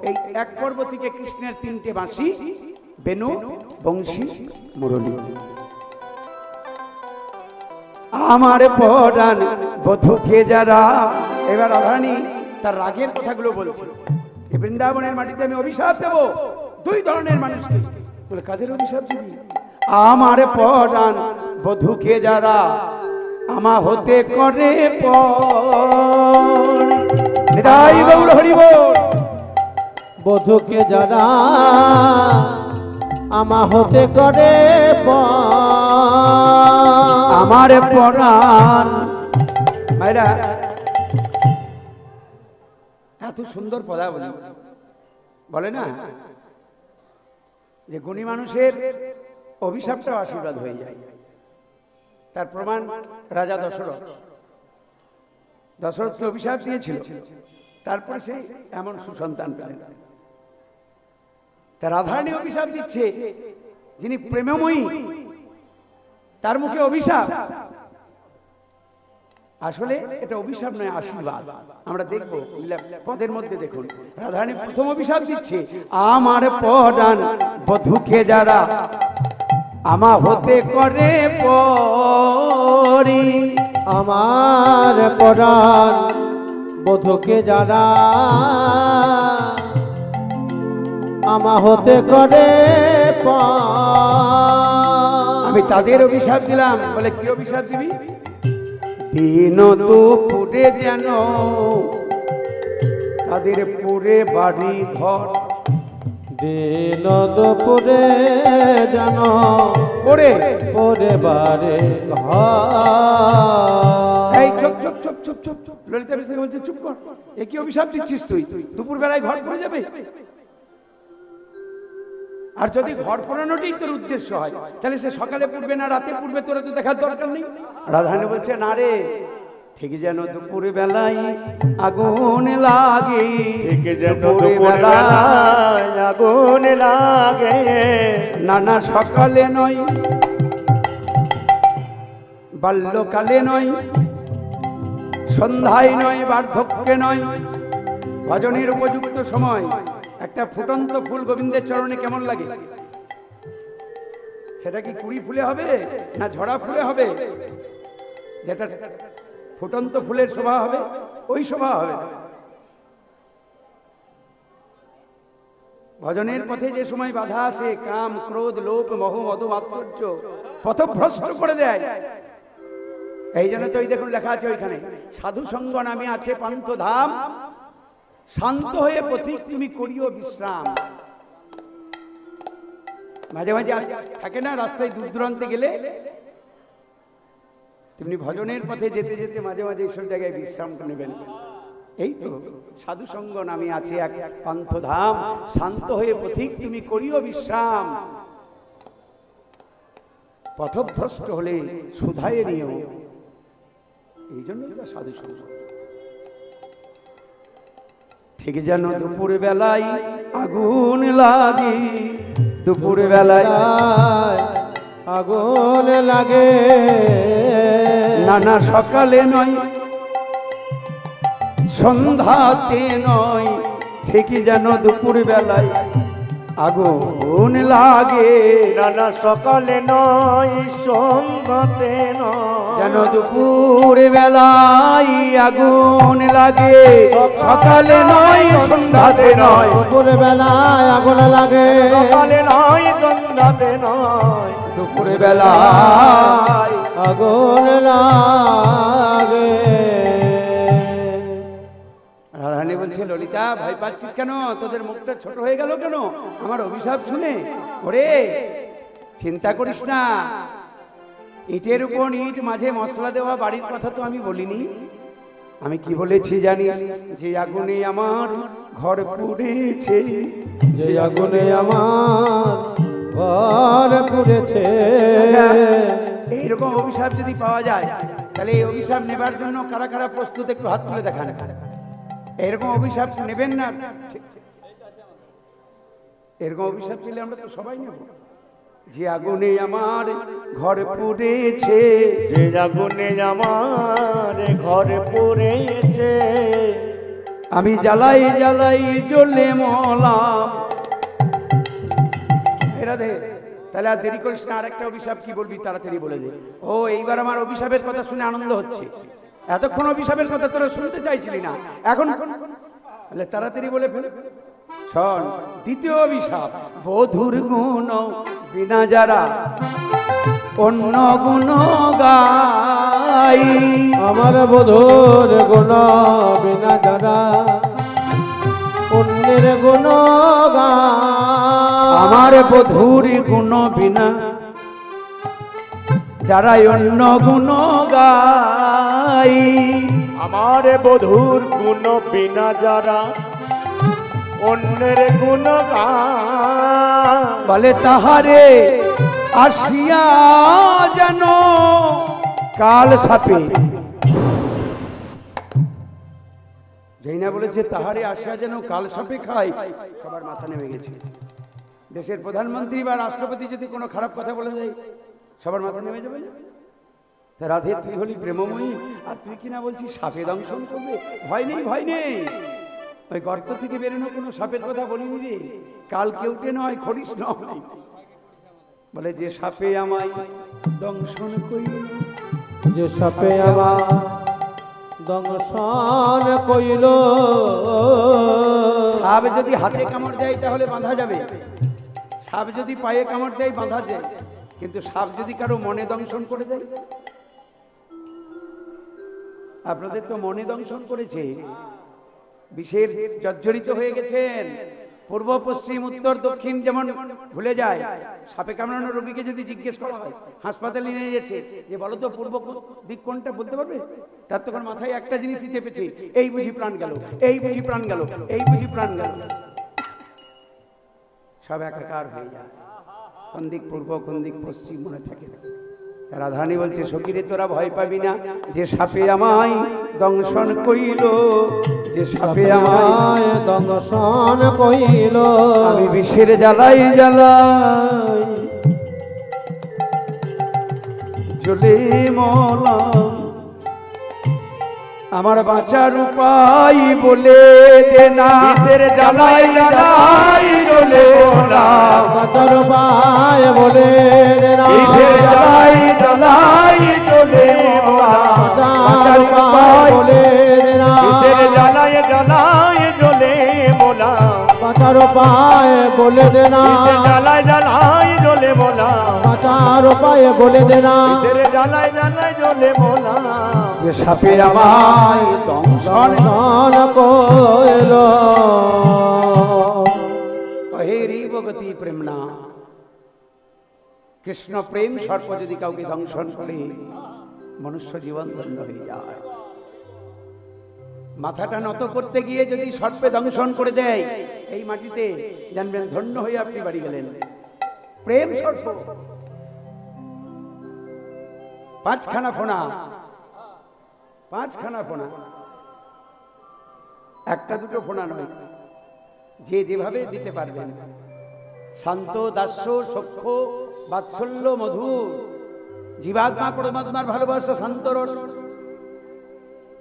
এই 1 পর্ব থেকে কৃষ্ণের 3টে বাঁশি, বেনু, বংশী, মুরলী। আমার পরাণ বধূকে যারা, এবার রাধারানী তার রাগের কথাগুলো বলছে। এই বৃন্দাবনের মাটিতে আমি অভিশাপ দেব 2 ধরনের মানুষকে। বলে কাদের অভিশাপ দিবি? আমার পরাণ বধূকে যারা আমা হতে করে পর। নিতাই গৌর হরি বল। বধূকে যারা আমা হতে করে আমার পরাণ। মায়েরা এত সুন্দর পদাবলী বলে না, যে গুণী মানুষের অভিশাপটাও আশীর্বাদ হয়ে যায়। তার প্রমাণ রাজা দশরথ। দশরথকে অভিশাপ দিয়েছিল, তারপরে সে এমন সুসন্তান পেলেন। তা রাধারানী অভিশাপ দিচ্ছে, যিনি প্রেমময়ী, তার মুখে অভিশাপ। আসলে এটা অভিশাপ নয়, আশীর্বাদ। আমরা দেখবো পদের মধ্যে, দেখুন রাধারানী প্রথম অভিশাপ দিচ্ছে, আমার পরাণ বধূকে যারা আমা হতে করে পরি আমার পরাণ বধুকে যারা আমা হতে করে আমি তাদের অভিশাপ দিলাম। বলে কি অভিশাপ দিবি? দিন দুপুরে যেন তাদের পুরে বাড়ি ঘর, দিন দুপুরে যেন পরে পরে বারে এই চুপ চুপ চুপ চুপ চুপ চুপ। ললিতা বিষ্ণু বলছে চুপ কর, এ কি অভিশাপ দিচ্ছিস তুই? দুপুর বেলায় ঘর পড়ে যাবে? আর যদি ঘর পোড়ানোটাই তোর উদ্দেশ্য হয় তাহলে সে সকালে পড়বে না রাতে পড়বে, তোরা তো দেখার দরকার নেই। রাধারানী বলছে না রে, ঠিক যেন দুপুর বেলায় আগুন লাগে, ঠিক যেন দুপুর বেলায় আগুন লাগে, নানা সকালে নয় বাল্যকালে নয় সন্ধ্যায় নয় বার্ধক্যে নয়, ভজনের উপযুক্ত সময়। একটা ফুটন্ত ফুল গোবিন্দের চরণে কেমন লাগে? সেটা কি কুড়ি ফুলে হবে না ঝরা ফুলে হবে? যেটা ফুটন্ত ফুলের শোভা হবে ওই শোভা হবে। ভজনের পথে যে সময় বাধা আসে, কাম ক্রোধ লোভ মোহ মদ মাৎসর্য পথভ্রষ্ট করে দেয়। এই জন্য তো এই দেখুন লেখা আছে ওইখানে, সাধু সঙ্গ নামে আছে পান্থ ধাম, শান্ত হয়ে পথিক তুমি করিও বিশ্রাম। মাঝে মাঝে থাকে না রাস্তায় দূর দূরান্তে গেলে, তেমনি ভজনের পথে যেতে যেতে মাঝে মাঝে এইসব জায়গায় বিশ্রাম নেবেন। এই তো সাধু সঙ্গ নামে আছে এক পান্থ ধাম, শান্ত হয়ে পথিক তুমি করিও বিশ্রাম। পথভ্রষ্ট হলে সুধায় নিও, এই জন্যই তো সাধু সঙ্গ। ঠিক যেন দুপুর বেলায় আগুন লাগে, দুপুর বেলায় আগুন লাগে, নানা সকালে নয় সন্ধ্যাতে নয়, ঠিক যেন দুপুর বেলায় আগুন লাগে, নানা সকালে নয় সন্ধ্যাতে নয়, যেন দুপুর বেলায় আগুন লাগে, সকালে নয় সন্ধ্যাতে নয়, দুপুর বেলায় আগুন লাগে, সকালে নয় সন্ধ্যাতে নয়, দুপুর বেলায় আগুন লাগে। রাধারানী বলছে ললিতা ভয় পাচ্ছিস কেন? তোদের মুখটা ছোট হয়ে গেল কেন আমার অভিশাপ শুনে? ওরে চিন্তা করিস না, ইটের উপর ইট মাঝে মশলা দেওয়া বাড়ির কথা তো আমি বলিনি। আমি কি বলেছি জানিস? যে আগুনে আমার ঘর পুড়েছে, যে আগুনে আমার ঘর পুড়েছে। এইরকম অভিশাপ যদি পাওয়া যায় তাহলে এই অভিশাপ নেবার জন্য কারা কারা প্রস্তুত একটু হাত তুলে দেখান। এরকম অভিশাপ নেবেন না? এরকম অভিশাপ পেলে আমরা তো সবাই নেব। যে আগুনে আমার ঘর পুড়েছে, যে আগুনে আমার ঘর পুড়েছে, আমি জ্বালাই জ্বালাই জ্বলে মলাম। রাধে, তাহলে আর দেরি করিস না, আরেকটা অভিশাপ কি বলবি তাড়াতাড়ি বলে দে। ও এইবার আমার অভিশাপের কথা শুনে আনন্দ হচ্ছে। এতক্ষণ অভিশাপের কথা তোরা শুনতে চাইছিলি না, এখন তাড়াতাড়ি বলে ফেলে। শোন, দ্বিতীয় অভিশাপ, বধুর গুণ বিনা যারা অন্য গুণ গাই। আমার বধুর গুণ বিনা যারা অন্যের গুণ গায়। আমার বধুর গুণ বিনা যারা অন্য গুণ গাই। আমার বধুর গুণ বিনা যারা অন্যের গুণ গায়। বলে তাহারে আসিয়া যেন কাল সাপে। যেই না বলেছে তাহারে আসিয়া যেন কাল সাপে খায়, সবার মাথা নেমে গেছে। দেশের প্রধানমন্ত্রী বা রাষ্ট্রপতি যদি কোনো খারাপ কথা বলে যায় সবার মাথা নেমে যাবে না? তা রাধে, তুই হলি প্রেমময়ী আর তুই কিনা বলছিস সাপে দংশন করবে? ভয় নেই, ভয় নেই। ওই গর্ত থেকে বেরোনো কোনো সাপের কথা বলিনি রে। কাল কেউটে নয়, খরিস নয়। বলে যে সাপে আমায় দংশন করিল, যে সাপে আমার দংশন কইল। সাপ যদি হাতে কামড় দেয় তাহলে বাঁধা যাবে, সাপ যদি পায়ে কামড় দেয় বাঁধা যায়, কিন্তু সাপ যদি কারো মনে দংশন করে দেয়, আপনাদের তো মনে দংশন করেছে, বিষের জর্জরিত হয়ে গেছেন, পূর্ব পশ্চিম উত্তর দক্ষিণ যেমন ভুলে যায়। সাপে কামড়ানো রোগীকে যদি জিজ্ঞেস করা হয়, হাসপাতালে নিয়ে যাচ্ছে, যে বলো তো পূর্ব দিক কোনটা, বলতে পারবে? তার তখন মাথায় একটা জিনিসই চেপেছে, এই বুঝি প্রাণ গেল, এই বুঝি প্রাণ গেল, এই বুঝি প্রাণ গেল। সব একাকার হয়ে যায়, কোন দিক পূর্ব কোন দিক পশ্চিম মনে থাকে না। রাধারানী বলছে, সখীরে তোরা ভয় পাবি না, যে সাপে আমায় দংশন কইল, যে সাপে আমায় দংশন কইল। আমি বিষের জ্বালাই জ্বালাই জ্বলে মলাম, আমার বাঁচার উপায় বলে দে না। বিষের জ্বালাই জ্বালাই জ্বলে মলাম, বাঁচার উপায় বলে দে না। বিষের জ্বালাই জ্বালাই জ্বলে মলাম, বাঁচার উপায় বলে দে না। বিষের জ্বালাই জ্বালাই জ্বলে মলাম, বাঁচার উপায় বলে দে না। বিষের জ্বালাই জ্বালাই জ্বলে মলাম, বাঁচার উপায় বলে দে না। বিষের জ্বালাই জ্বালাই জ্বলে মলাম, যে সাপে আমায় দংশন দংশন কইল। হে রিবগতি প্রেম না। কৃষ্ণ প্রেম সর্প যদি কাউকে দংশন করে, মনুষ্য জীবন ধন্য হয়ে যায়। মাথাটা নত করতে গিয়ে যদি সর্পে দংশন করে দেয় এই মাটিতে, জানবেন ধন্য হয়ে আপনি বাড়ি গেলেন। প্রেম সর্প, পাঁচখানা ফোনা, পাঁচখানা ফোনা, একটা দুটো ফোনা নয়, যে যেভাবে দিতে পারবেন। শান্ত, দাস্য, সখ্য, বাৎসল্য, মধুর, জীবাত্মা পরমাত্মার ভালোবাসা, শান্ত রস।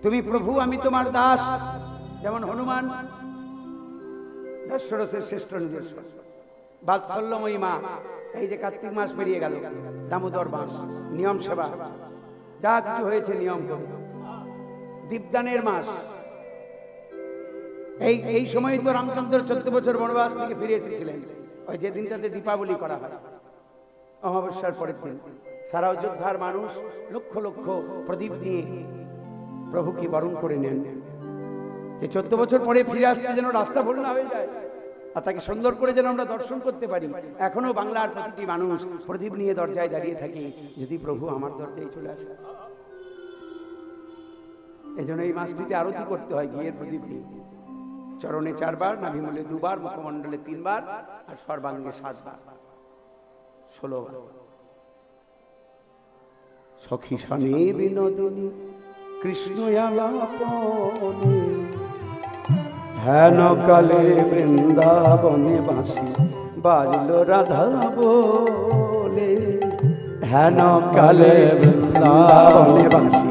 তুমি প্রভু, আমি তোমার দাস। যেমন হনুমান দাস্যরসের শ্রেষ্ঠ নিজস্ব। বাৎসল্যময়ী মা, এই যে কার্তিক মাস পেরিয়ে গেল, দামোদর মাস, নিয়ম সেবা, যা কিছু হয়েছে নিয়ম করে। দীপদানের মাস, এই সময় তো রামচন্দ্র 14 বছর বনবাস থেকে ফিরে এসেছিলেন। ওই যে দিনটাতে দীপাবলি করা হয়, অমাবস্যার পরের দিন সারা অযোধ্যার মানুষ লক্ষ লক্ষ প্রদীপ দিয়ে প্রভুকে বরণ করে নেন, যে 14 বছর পরে ফিরে আসতে যেন রাস্তা ভুল না হয়ে যায়, আর তাকে সুন্দর করে যেন আমরা দর্শন করতে পারি। এখনো বাংলার প্রতিটি মানুষ প্রদীপ নিয়ে দরজায় দাঁড়িয়ে থাকে, যদি প্রভু আমার দরজায় চলে আসে। এই জন্য এই মাসটিতে আরতি করতে হয় ঘিয়ের প্রদীপ নিয়ে। চরণে 4 বার, নাভিমূলে 2 বার, মুখমণ্ডলে 3 বার, আর সর্বাঙ্গে 7 বার, 16 বার। সখী সনে বিনোদিনী কৃষ্ণ আলাপনে, হেন কালে বৃন্দাবনে বাঁশি বাজল রাধা বলে, হেন কালে বৃন্দাবনে বাঁশি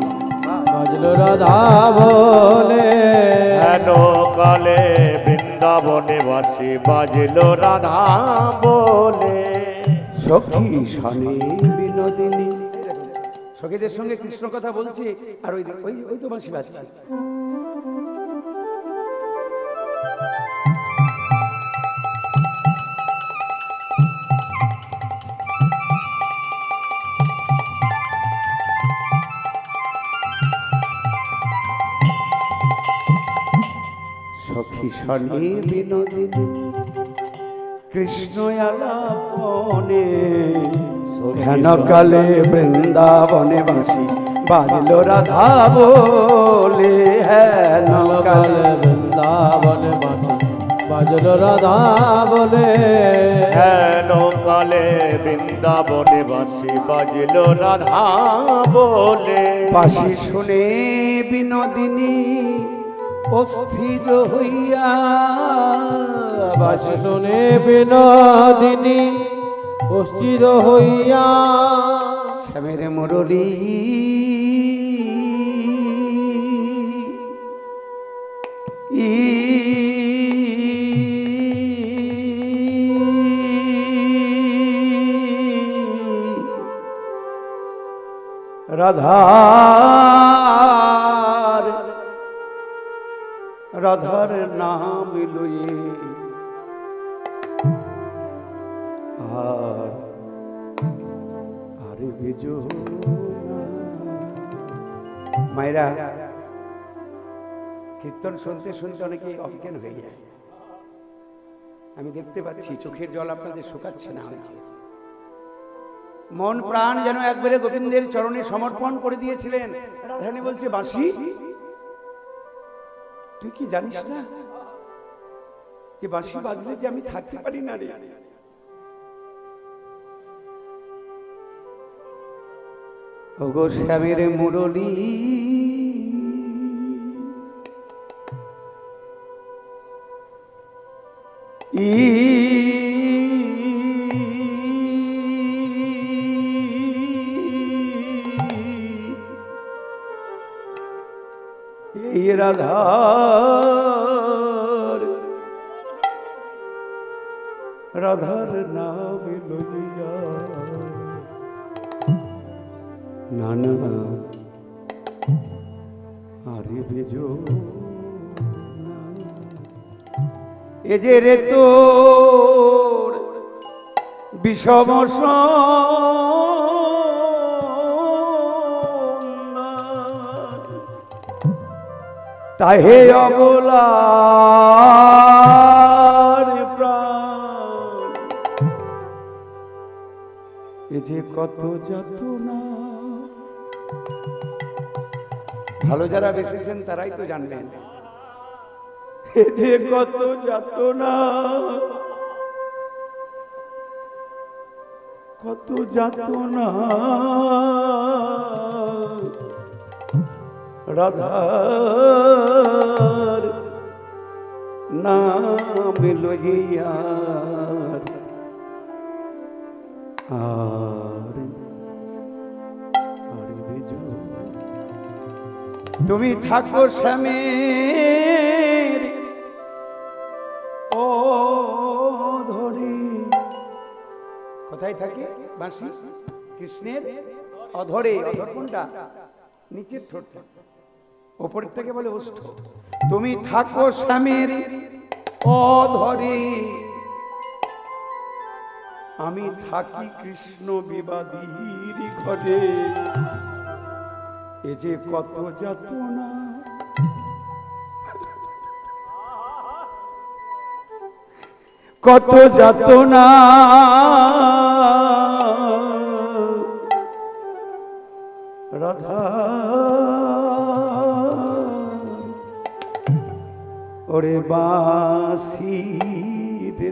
বাজল রাধা বলে। হেন কালে বৃন্দাবনে বাসি বাজল রাধা বলে। সখী সনে বিনোদিনী, সখীদের সঙ্গে কৃষ্ণ কথা বলছে, আর ওই তো বাঁশি বাজছে। সখী সনে বিনোদিনী কৃষ্ণ আলাপনে, হেন কালে বৃন্দাবনে বাঁশি বাজল রাধা বলে, হেন কালে বৃন্দাবনে বাঁশি বাজল রাধা বলে। হেন কালে বৃন্দাবনে বাসি বাজল রাধা বলে। বাঁশি শুনে বিনোদিনী অস্থির হইয়া, বাঁশি শুনে বিনোদিনী অস্থির হইয়া, শ্যামের মুরলী রাধার রাধার নাম লয়ে আর আরে বেজো মায়েরা কীর্তন শুনতে শুনতে অনেকে অজ্ঞান হয়ে যায়। আমি দেখতে পাচ্ছি চোখের জল আপনাদের শুকাচ্ছে না। মন প্রাণ যেন একবারে গোবিন্দের চরণে সমর্পণ করে দিয়েছিলেন। রাধারানী বলছে, বাঁশি তুই কি জানিস না যে বাঁশি বাজলে যে আমি থাকতে পারি না রে। ওগো শ্যামের মুরলী এই রাধার রাধার নাম লইয়া নানা আরে বেজো এ যে রে তোর বিষম তাহে অবলার প্রাণ এ যে কত যাতনা। ভালো যারা বেসেছেন তারাই তো জানবেন এ যে কত যাতনা, কত যাতনা রাধার নাম লইয়া আর বেজো তুমি থাকো শ্যামের ও ধরি। কোথায় থাকে বাঁশি? কৃষ্ণের অধরে। অধর কোনটা? নিচের ঠোঁটটা, ওপরেরটাকে বলে ওষ্ঠ। তুমি থাকো শ্যামের অধরে, আমি থাকি কৃষ্ণ বিবাদীর ঘরে। এ যে কত যাতনা, কত যাতনা রাধা ওরে বাঁশি রে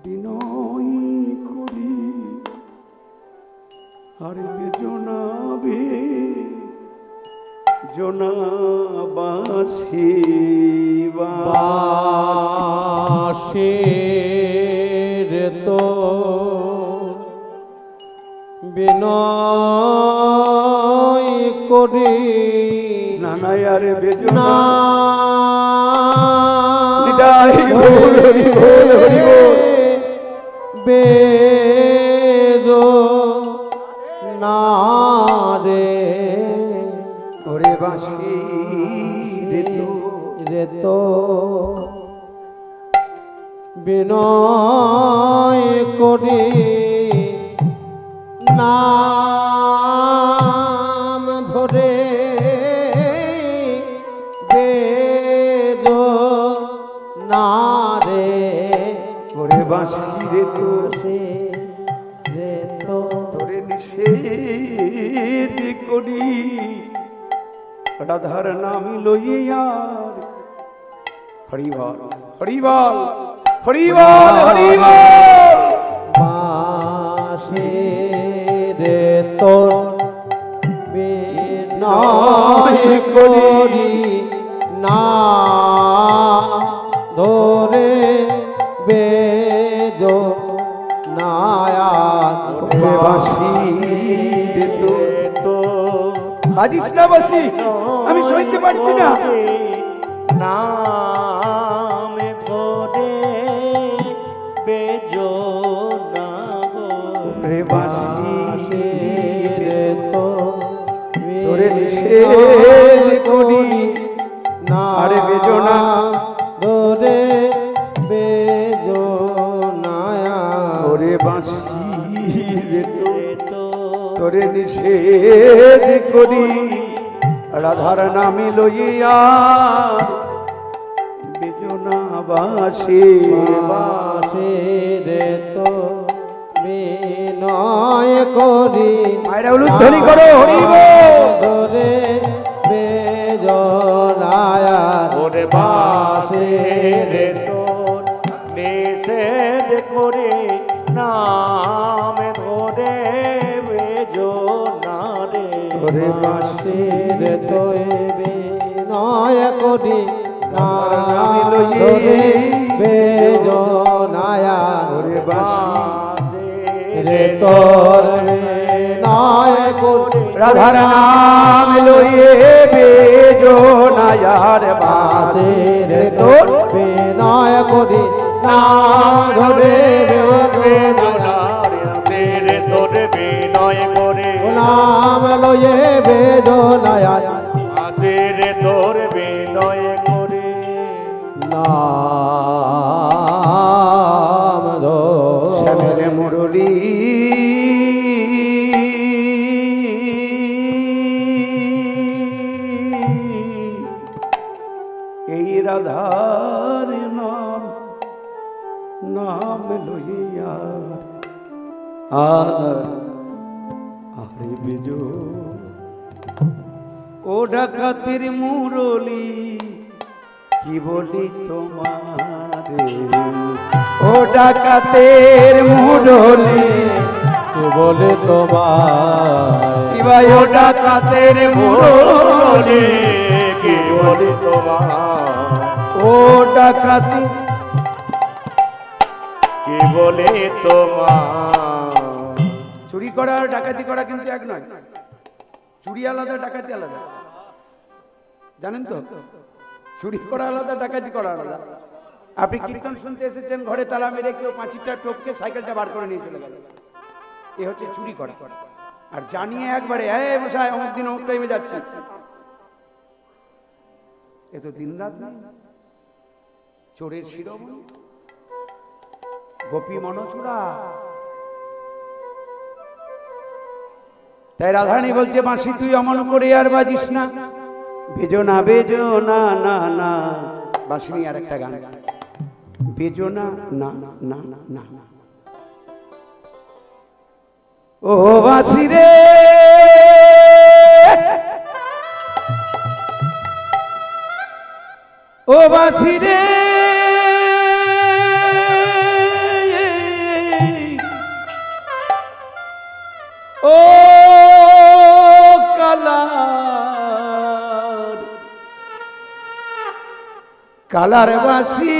বিনয় করি আরে বেজনা বে জনা বাঁশি বাঁশি রে তো বিনয় করি নানাই আরে বেজনা বেজো না রে ওরে বাঁশি রে তো বিনয় করি নাম ধরে বেজো না রে ওরে বাঁশি রে তো রে তো তোরে নিষেধ করি রাধার নাম লইয়ার। হরিবল হরিবল হরিবল হরিবল। বাঁশি রে তোর বিনয় করি না ধরে বেজো নায়ার ওরে বাঁশি রে তো বাজিস না বাঁশি, আমি সইতে পারছি না। নাম ধরে বেজো না নিষেধ করি না আরে বেজনা ধরে বেজনায়া ওরে বাঁশি রে তোরে নিষেধ করি রাধার নামে লইয়া বেজনা বাসে বাসে রে তো বিনয় করি মায়েরা উলুধ্বনি করো হরিব ধরে বেজনায়া ওরে বাসে রে তোর নিষেধ করে নাম ধরে বেজনা রে ওরে বাঁশি রে তোয় বিনয় করি নামে লইয়ে ধরে বেজনায়া ওরে বাঁশি রে তোর বিনয় করি রাধার নাম লইয়ে বেজনায়ার বাসে রে তোর বিনয় করি নাম ধরে বেজনায়া রে তোর বিনয় করে নাম লয়ে বেদনায়া আসে রে তোর বিনয় করে নাম ধো শ্যামের মুরলী এই রাধার নাম নাম লইয়া আর আরে বেজো ও ডাকাতের মুরলি কি বলি তোমারে ও ডাকাতের মুরলি কে বলে তোমায় কি ভাই ও ডাকাতের মুরলি কি বলি তোমার ও ডাকাতি কি বলে তোমার চুরি করা আর ডাকাতি করা কিন্তু এক নয় চুরি আলাদা ডাকাতি আলাদা জানেন তো চুরি করা আলাদা ডাকাতি করা আলাদা আপনি কীর্তন শুনতে এসেছেন ঘরে তালা মেরে কেউ পাঁচিরটা টপকে সাইকেলটা বার করে নিয়ে চলে গেল এ হচ্ছে চুরি করা আর জানিয়ে একবারে এই মশাই অমুক দিন অমুক টাইমে যাচ্ছে এ তো দিন রাত নেই চোরের শিরোমণি গোপী মনচূড়া তাই রাধারানী বলছে বাঁশি তুই অমন করে আর বাজিস না বেজো না বেজো না না না বাঁশি নিয়ে আর একটা গান বেজো না না না না না না ও বাঁশি রে ও বাঁশি রে ও কালার বাঁশি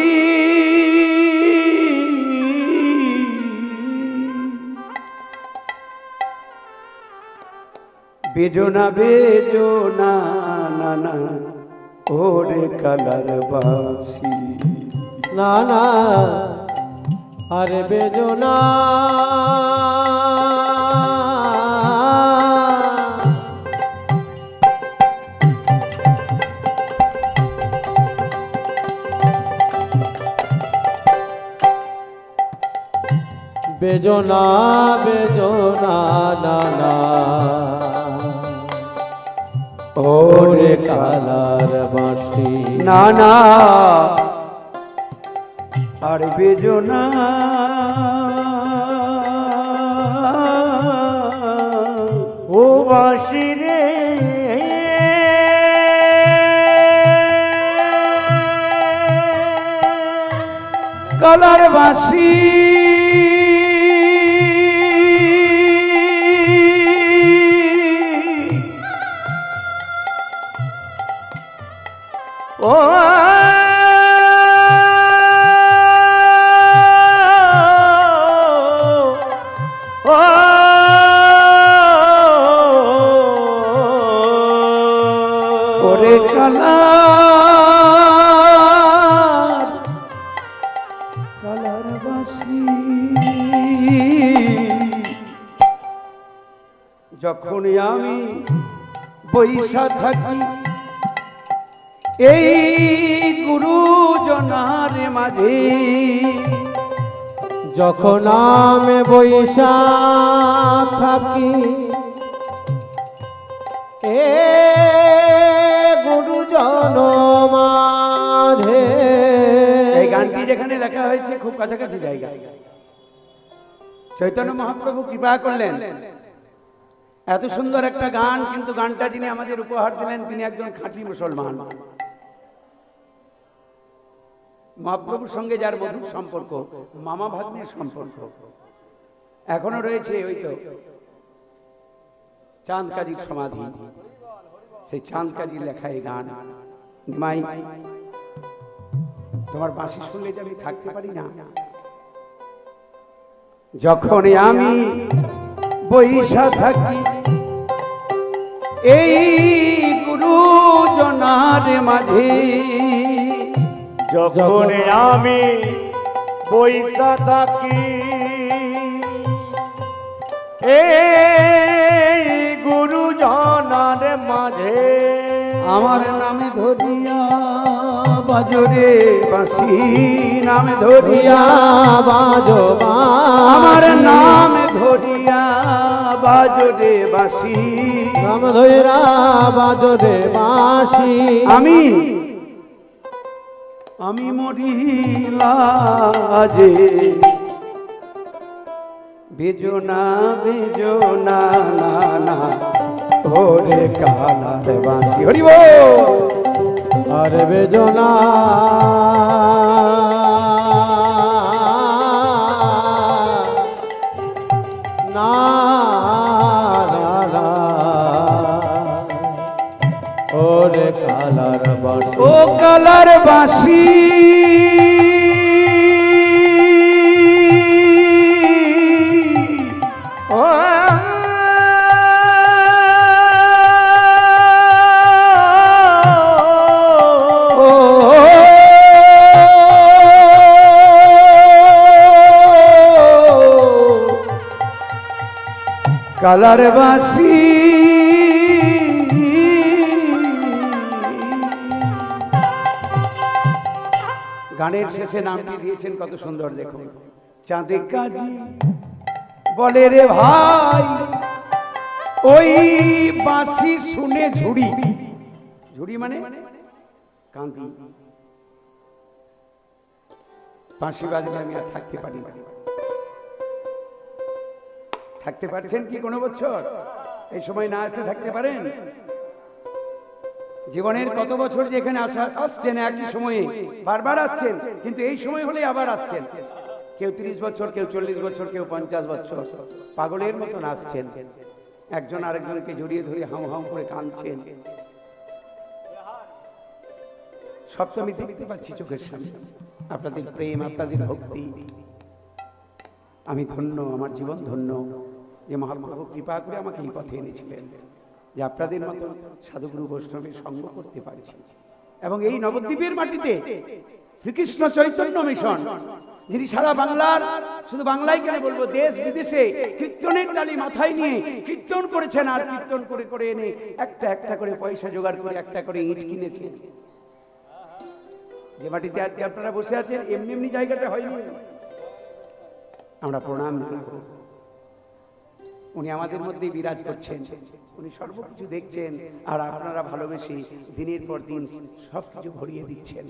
বেজো না না না ওরে কালার বাঁশি না না আরে বেজনা বেজনা বেজনা না না ওরে কালার বাঁশি না না আর বেজো না ও বাঁশি রে কালার বাঁশি ও ওরে কালার বাঁশি যখন আমি বৈশা থাকি এই গুরুজনার মাঝে, যখন আমি বৈশা থাকি এ গুরুজন মাঝে। এই গানটি যেখানে লেখা হয়েছে খুব কাছাকাছি জায়গা, চৈতন্য মহাপ্রভু কৃপা করলেন এত সুন্দর একটা গান, কিন্তু গানটা যিনি আমাদের উপহার দিলেন তিনি একজন খাঁটি মুসলমান। মহাপ্রভুর সঙ্গে যার মধুর সম্পর্ক, মামা ভাগ্নের সম্পর্ক এখনো রয়েছে। ওই তো চাঁদ কাজীর সমাধি, সেই চাঁদ কাজীর লেখা এই গান। নিমাই, তোমার বাঁশি শুনলে যে আমি থাকতে পারি না। যখন আমি বৈশা থাকি এই গুরুজনার মাঝে, যখন আমি বৈশা থাকি এই গুরুজনার মাঝে, আমার নামে ধরিয়া বাজরে বাঁশি, নামে ধরিয়া বাজো আমার নামে ধরিয়া বাজরে বাঁশি, নাম ধৈরা বাজো রে বাঁশি। আমি মরিলা যে বেজনা বেজনা না না ওরে কালার বাঁশি। হরি বল। আরে বেজনা না না না ওরে কালার বাঁশি, ও কালার বাঁশি ও কালার বাঁশি গানের শেষে নামটি দিয়েছেন কত সুন্দর, দেখুন। চাঁদে কাজী বলে রে ভাই ওই বাঁশি শুনে ঝুড়ি, ঝুড়ি মানে কান্দি, বাঁশি বাজলে আমি আর থাকতে পারি না। থাকতে পারছেন কি কোনো বছর এই সময় না এসে থাকতে পারেন? জীবনের কত বছর যে এখানে আসছেন, একই সময়ে বারবার আসছেন, কিন্তু এই সময় হলে আবার আসছেন। কেউ 30 বছর, কেউ 40 বছর, কেউ 50 বছর পাগলের মতন আসছেন, একজন আরেকজনকে জড়িয়ে ধরে হাম হাম করে কাঁদছেন। সপ্তমী দেখতে পাচ্ছি চোখের সামনে, আপনাদের প্রেম, আপনাদের ভক্তি। আমি ধন্য, আমার জীবন ধন্য যে মহাপ্রভু কৃপা করে আমাকে এই পথে এনেছিলেন, যে আপনাদের মতো সাধুগুরু বৈষ্ণবের সঙ্গ করতে পারছি। এবং এই নবদ্বীপের মাটিতে শ্রীকৃষ্ণ চৈতন্য মিশন, যিনি সারা বাংলার, শুধু বাংলায় কেন বলবো, দেশ বিদেশে কীর্তনের টালি মাথায় নিয়ে কীর্তন করেছেন, আর কীর্তন করে করে এনে একটা একটা করে পয়সা জোগাড় করে একটা করে ইট কিনেছেন। যে মাটিতে আজকে আপনারা বসে আছেন, এমনি এমনি জায়গাটা হয়নি। আমরা প্রণাম জানাবো। উনি আমাদের মধ্যেই বিরাজ করছেন, উনি সর্বকিছু দেখছেন, আর আপনারা ভালোবেসে দিনের পর দিন সবকিছু ভরিয়ে দিচ্ছেন।